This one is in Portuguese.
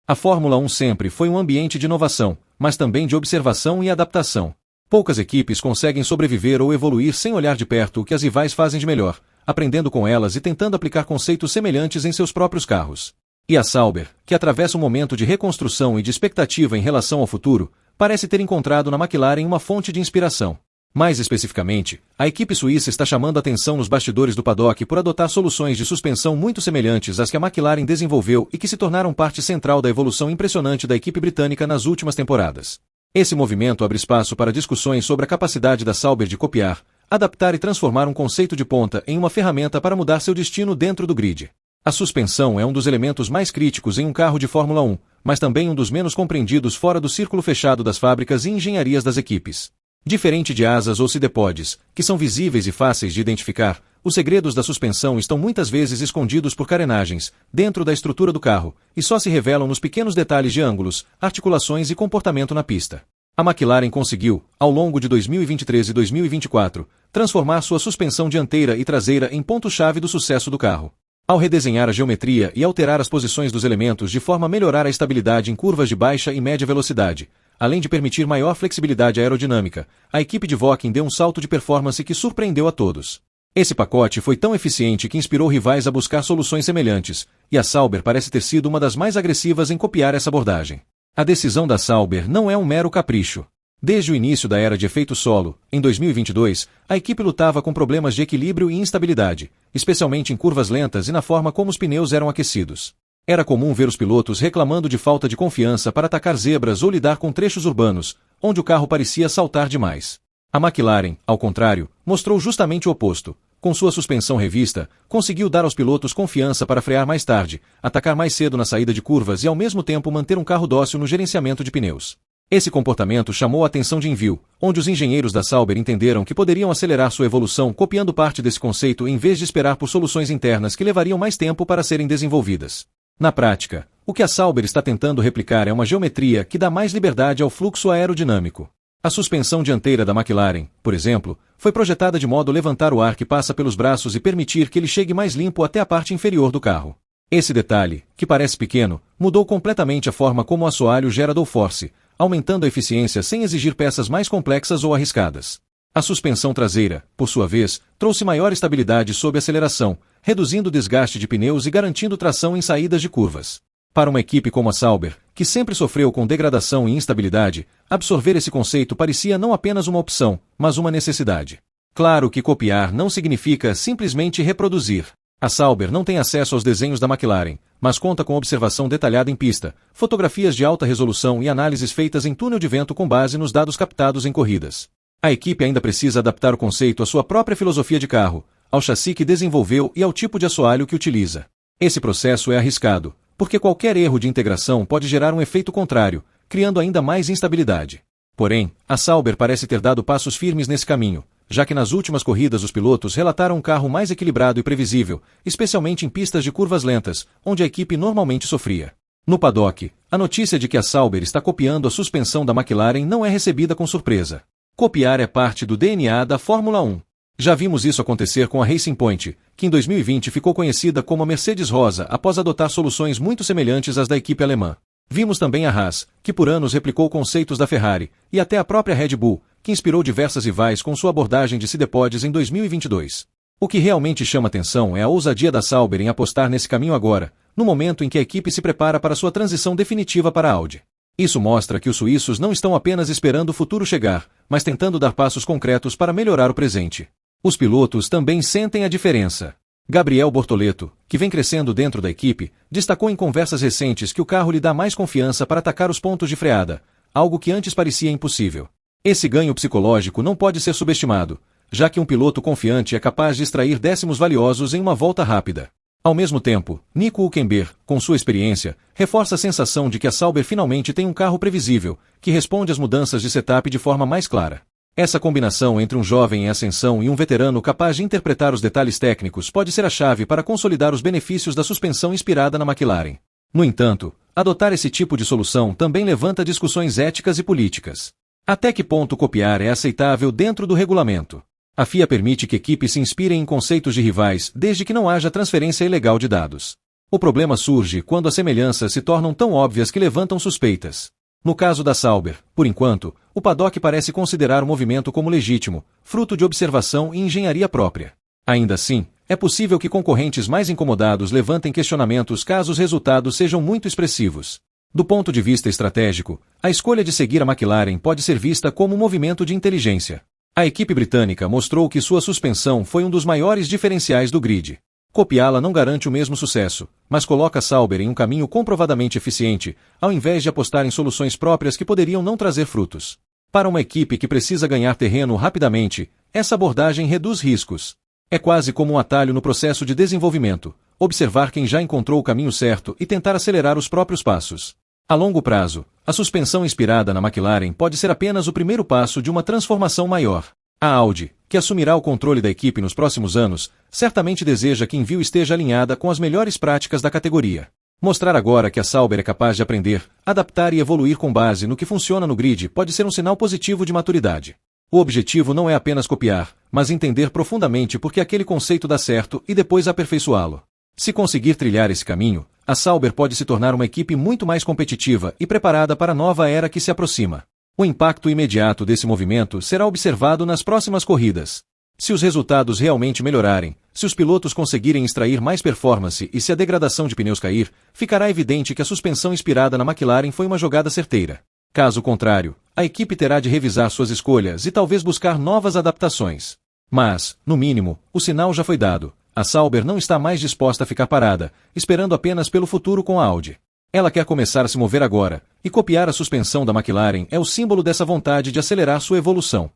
A Fórmula 1 sempre foi um ambiente de inovação, mas também de observação e adaptação. Poucas equipes conseguem sobreviver ou evoluir sem olhar de perto o que as rivais fazem de melhor, aprendendo com elas e tentando aplicar conceitos semelhantes em seus próprios carros. E a Sauber, que atravessa um momento de reconstrução e de expectativa em relação ao futuro, parece ter encontrado na McLaren uma fonte de inspiração. Mais especificamente, a equipe suíça está chamando a atenção nos bastidores do paddock por adotar soluções de suspensão muito semelhantes às que a McLaren desenvolveu e que se tornaram parte central da evolução impressionante da equipe britânica nas últimas temporadas. Esse movimento abre espaço para discussões sobre a capacidade da Sauber de copiar, adaptar e transformar um conceito de ponta em uma ferramenta para mudar seu destino dentro do grid. A suspensão é um dos elementos mais críticos em um carro de Fórmula 1, mas também um dos menos compreendidos fora do círculo fechado das fábricas e engenharias das equipes. Diferente de asas ou sidepods, que são visíveis e fáceis de identificar, os segredos da suspensão estão muitas vezes escondidos por carenagens, dentro da estrutura do carro, e só se revelam nos pequenos detalhes de ângulos, articulações e comportamento na pista. A McLaren conseguiu, ao longo de 2023 e 2024, transformar sua suspensão dianteira e traseira em ponto-chave do sucesso do carro. Ao redesenhar a geometria e alterar as posições dos elementos de forma a melhorar a estabilidade em curvas de baixa e média velocidade, além de permitir maior flexibilidade aerodinâmica, a equipe de Woking deu um salto de performance que surpreendeu a todos. Esse pacote foi tão eficiente que inspirou rivais a buscar soluções semelhantes, e a Sauber parece ter sido uma das mais agressivas em copiar essa abordagem. A decisão da Sauber não é um mero capricho. Desde o início da era de efeito solo, em 2022, a equipe lutava com problemas de equilíbrio e instabilidade, especialmente em curvas lentas e na forma como os pneus eram aquecidos. Era comum ver os pilotos reclamando de falta de confiança para atacar zebras ou lidar com trechos urbanos, onde o carro parecia saltar demais. A McLaren, ao contrário, mostrou justamente o oposto. Com sua suspensão revista, conseguiu dar aos pilotos confiança para frear mais tarde, atacar mais cedo na saída de curvas e ao mesmo tempo manter um carro dócil no gerenciamento de pneus. Esse comportamento chamou a atenção de Envil, onde os engenheiros da Sauber entenderam que poderiam acelerar sua evolução copiando parte desse conceito em vez de esperar por soluções internas que levariam mais tempo para serem desenvolvidas. Na prática, o que a Sauber está tentando replicar é uma geometria que dá mais liberdade ao fluxo aerodinâmico. A suspensão dianteira da McLaren, por exemplo, foi projetada de modo a levantar o ar que passa pelos braços e permitir que ele chegue mais limpo até a parte inferior do carro. Esse detalhe, que parece pequeno, mudou completamente a forma como o assoalho gera downforce, aumentando a eficiência sem exigir peças mais complexas ou arriscadas. A suspensão traseira, por sua vez, trouxe maior estabilidade sob aceleração, reduzindo o desgaste de pneus e garantindo tração em saídas de curvas. Para uma equipe como a Sauber, que sempre sofreu com degradação e instabilidade, absorver esse conceito parecia não apenas uma opção, mas uma necessidade. Claro que copiar não significa simplesmente reproduzir. A Sauber não tem acesso aos desenhos da McLaren, mas conta com observação detalhada em pista, fotografias de alta resolução e análises feitas em túnel de vento com base nos dados captados em corridas. A equipe ainda precisa adaptar o conceito à sua própria filosofia de carro, ao chassi que desenvolveu e ao tipo de assoalho que utiliza. Esse processo é arriscado, porque qualquer erro de integração pode gerar um efeito contrário, criando ainda mais instabilidade. Porém, a Sauber parece ter dado passos firmes nesse caminho, já que nas últimas corridas os pilotos relataram um carro mais equilibrado e previsível, especialmente em pistas de curvas lentas, onde a equipe normalmente sofria. No paddock, a notícia de que a Sauber está copiando a suspensão da McLaren não é recebida com surpresa. Copiar é parte do DNA da Fórmula 1. Já vimos isso acontecer com a Racing Point, que em 2020 ficou conhecida como a Mercedes Rosa após adotar soluções muito semelhantes às da equipe alemã. Vimos também a Haas, que por anos replicou conceitos da Ferrari, e até a própria Red Bull, que inspirou diversas rivais com sua abordagem de sidepods em 2022. O que realmente chama atenção é a ousadia da Sauber em apostar nesse caminho agora, no momento em que a equipe se prepara para sua transição definitiva para a Audi. Isso mostra que os suíços não estão apenas esperando o futuro chegar, mas tentando dar passos concretos para melhorar o presente. Os pilotos também sentem a diferença. Gabriel Bortoleto, que vem crescendo dentro da equipe, destacou em conversas recentes que o carro lhe dá mais confiança para atacar os pontos de freada, algo que antes parecia impossível. Esse ganho psicológico não pode ser subestimado, já que um piloto confiante é capaz de extrair décimos valiosos em uma volta rápida. Ao mesmo tempo, Nico Hülkenberg, com sua experiência, reforça a sensação de que a Sauber finalmente tem um carro previsível, que responde às mudanças de setup de forma mais clara. Essa combinação entre um jovem em ascensão e um veterano capaz de interpretar os detalhes técnicos pode ser a chave para consolidar os benefícios da suspensão inspirada na McLaren. No entanto, adotar esse tipo de solução também levanta discussões éticas e políticas. Até que ponto copiar é aceitável dentro do regulamento? A FIA permite que equipes se inspirem em conceitos de rivais desde que não haja transferência ilegal de dados. O problema surge quando as semelhanças se tornam tão óbvias que levantam suspeitas. No caso da Sauber, por enquanto, o paddock parece considerar o movimento como legítimo, fruto de observação e engenharia própria. Ainda assim, é possível que concorrentes mais incomodados levantem questionamentos caso os resultados sejam muito expressivos. Do ponto de vista estratégico, a escolha de seguir a McLaren pode ser vista como um movimento de inteligência. A equipe britânica mostrou que sua suspensão foi um dos maiores diferenciais do grid. Copiá-la não garante o mesmo sucesso, mas coloca Sauber em um caminho comprovadamente eficiente, ao invés de apostar em soluções próprias que poderiam não trazer frutos. Para uma equipe que precisa ganhar terreno rapidamente, essa abordagem reduz riscos. É quase como um atalho no processo de desenvolvimento, observar quem já encontrou o caminho certo e tentar acelerar os próprios passos. A longo prazo, a suspensão inspirada na McLaren pode ser apenas o primeiro passo de uma transformação maior. A Audi, que assumirá o controle da equipe nos próximos anos, certamente deseja que Envio esteja alinhada com as melhores práticas da categoria. Mostrar agora que a Sauber é capaz de aprender, adaptar e evoluir com base no que funciona no grid pode ser um sinal positivo de maturidade. O objetivo não é apenas copiar, mas entender profundamente por que aquele conceito dá certo e depois aperfeiçoá-lo. Se conseguir trilhar esse caminho, a Sauber pode se tornar uma equipe muito mais competitiva e preparada para a nova era que se aproxima. O impacto imediato desse movimento será observado nas próximas corridas. Se os resultados realmente melhorarem, se os pilotos conseguirem extrair mais performance e se a degradação de pneus cair, ficará evidente que a suspensão inspirada na McLaren foi uma jogada certeira. Caso contrário, a equipe terá de revisar suas escolhas e talvez buscar novas adaptações. Mas, no mínimo, o sinal já foi dado. A Sauber não está mais disposta a ficar parada, esperando apenas pelo futuro com a Audi. Ela quer começar a se mover agora, e copiar a suspensão da McLaren é o símbolo dessa vontade de acelerar sua evolução.